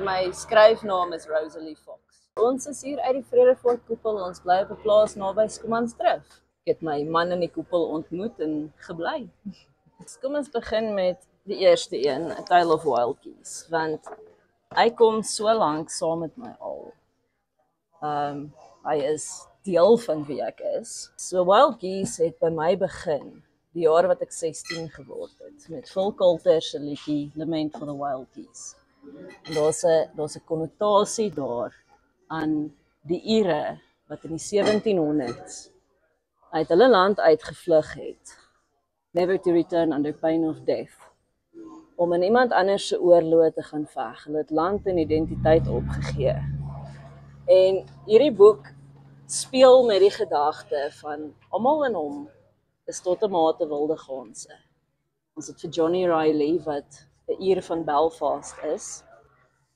My skryfnaam is Rosalie Fox. Ons is hier uit die Vredefort koepel. Ons bly op 'n plaas naby Schoemansdrift. Ek het my man in die koepel ontmoet en gebly. Kom ons begin met die eerste een, A Tale of Wild Geese, want hy kom so lank saam met my al. Hy is deel van wie ek is. So Wild Geese het by my begin die jaar wat ek 16 geword het, met Phil Coulter se liedjie Lament for the Wild Geese. En daar's 'n konnotasie daar aan die Ire wat in die 1700s uit hulle land uitgevlug het, never to return under pain of death, om in iemand anders se oorlog te gaan veg. Hulle het land en identiteit opgegee. En hierdie boek speel met die gedagte van almal in hom is tot 'n mate wilde ganse. Ons het vir Johnny Riley wat 'n Ier van Belfast is,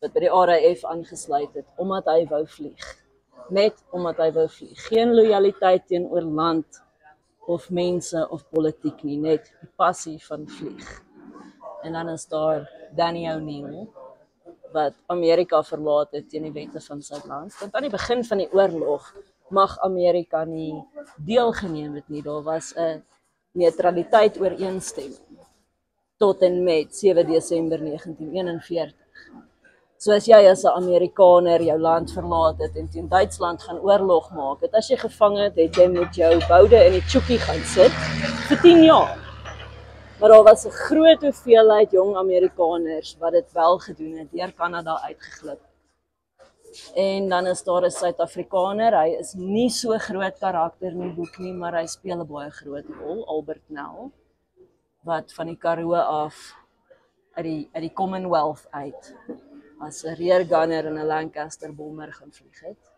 wat by die RAF aangesluit het, omdat hy wou vlieg. Net omdat hy wou vlieg. Geen lojaliteit teenoor land, of mense, of politiek nie, net die passie van vlieg. En dan is daar Danny O'Neill, wat Amerika verlaat het teen die wette van sy land. Want aan die begin van die oorlog mag Amerika nie deelgeneem het nie. Daar was 'n neutraliteit ooreenstemming tot en met 7 Desember 1941. So as jy as 'n Amerikaner jou land verlaat het en teen Duitsland gaan oorlog maak het, as jy gevang het jy met jou boude in die tjoekie gaan sit vir 10 jaar. Maar daar was 'n groot hoeveelheid jong Amerikaners wat dit wel gedoen het, deur Kanada uitgeglip. En dan is daar 'n Suid-Afrikaner, hy is nie so groot karakter in die boek nie, maar hy speel 'n baie groot rol, Albert Nel, wat van die Karoo af uit die Commonwealth uit as 'n rear gunner in 'n Lancaster bomber gaan vlieg het.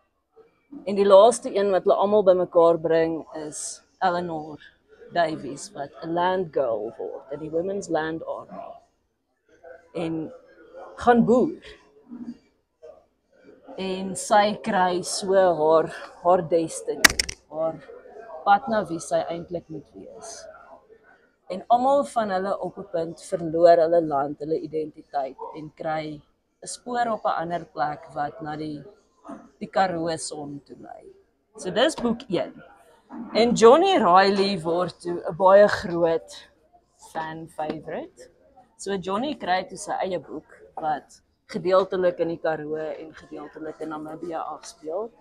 En die laaste een wat hulle almal bymekaar bring is Eleanor Davies, wat 'n land girl word in die Women's Land Army en gaan boer. En sy kry so haar destiny, haar pad na wie sy eintlik moet wees. En almal van hulle op 'n punt verloor hulle land, hulle identiteit en kry 'n spoor op 'n ander plek wat na die Karoo son toe lei. So dis boek 1. En Johnny Riley word toe 'n baie groot fan favorite. So Johnny kry toe sy eie boek wat gedeeltelik in die Karoo en gedeeltelik in Namibië afspeel.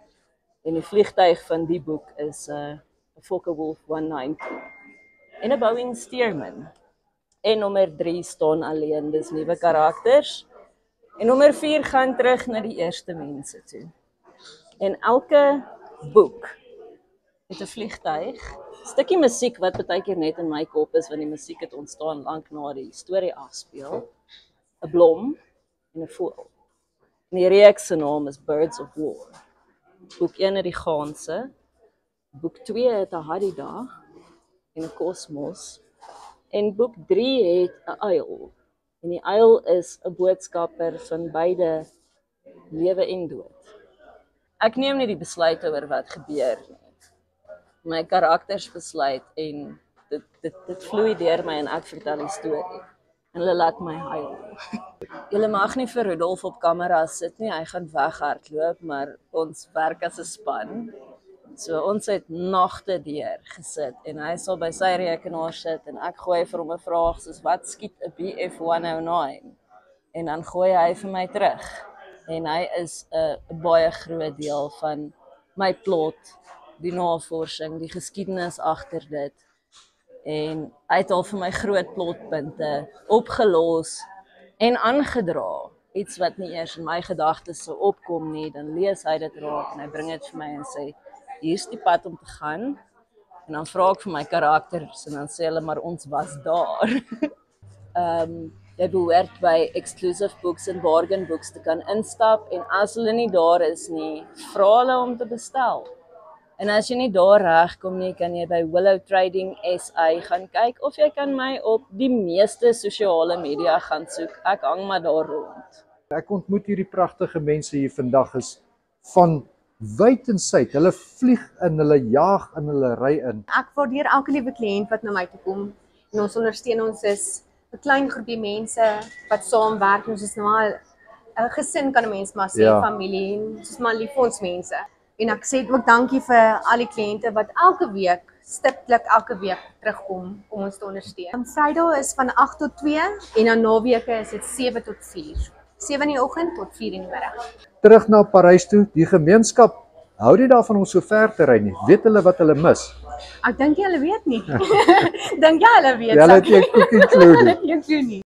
En die vliegtuig van die boek is 'n Focke-Wulf 190 en 'n Boeing Stearman. En nommer 3 staan alleen, dis nuwe karakters. En nommer 4 gaan terug na die eerste mense toe. En elke boek het 'n vliegtuig, stukkie musiek wat baie keer net in my kop is, want die musiek het ontstaan lank na die storie afspeel, 'n blom en 'n voël. En die reeks se naam is Birds of War. Boek 1 het die ganse, boek 2 het 'n hadida en 'n kosmos, en boek 3 het 'n uil. En die uil is 'n boodskapper van beide lewe en dood. Ek neem nie die besluit oor wat gebeur nie. My karakters besluit en dit vloei deur my en ek vertel die storie. En hulle laat my huil. Julle mag nie vir Rudolf op kamera sit nie, hy gaan weghardloop, maar ons werk as 'n span. So ons het nagte deur gesit en hy sal by sy rekenaar sit en ek gooi vir hom 'n vraag soos wat skiet 'n Bf-109? En dan gooi hy vir my terug. En hy is 'n baie groot deel van my plot, die navorsing, die geskiedenis agter dit. En hy het al vir my groot plotpunte opgelos en aangedra. Iets wat nie eers in my gedagtes sou opkom nie, dan lees hy dit raak en hy bring dit vir my en sê, hier's die pad om te gaan. En dan vra ek vir my karakters en dan sê hulle, maar ons was daar. Jy behoort by Exclusive Books en Bargain Books te kan instap en as hulle nie daar is nie, vra hulle om te bestel. En as jy nie daar regkom nie, kan jy by Willow Trading SA gaan kyk of jy kan my op die meeste sosiale media gaan soek. Ek hang maar daar rond. Ek ontmoet hierdie pragtige mense hier vandag is van wyd en suid. Hulle vlieg in, hulle jaag in, hulle ry in. Ek waardeer elke liewe kliënt wat na my toe kom en ons ondersteun. Ons is 'n klein groepie mense wat saamwerk. Ons is nou al 'n gesin kan 'n mens maar sê, Ja. familie en soos maar lief vir ons mense. En ek sê ook dankie vir al die kliënte wat elke week, stiptelik elke week terugkom om ons te ondersteun. Vrydag is van 8 tot 2 en dan naweke is dit 7 tot 4. 7 in die oggend tot 4 in die middag. Terug na Parys toe, die gemeenskap hou nie daarvan om so ver te ry nie. Weet hulle wat hulle mis? Ek dink jy hulle weet nie. Dink jy hulle weet? Hulle het nie 'n cookie clue nie. Hulle weet nie.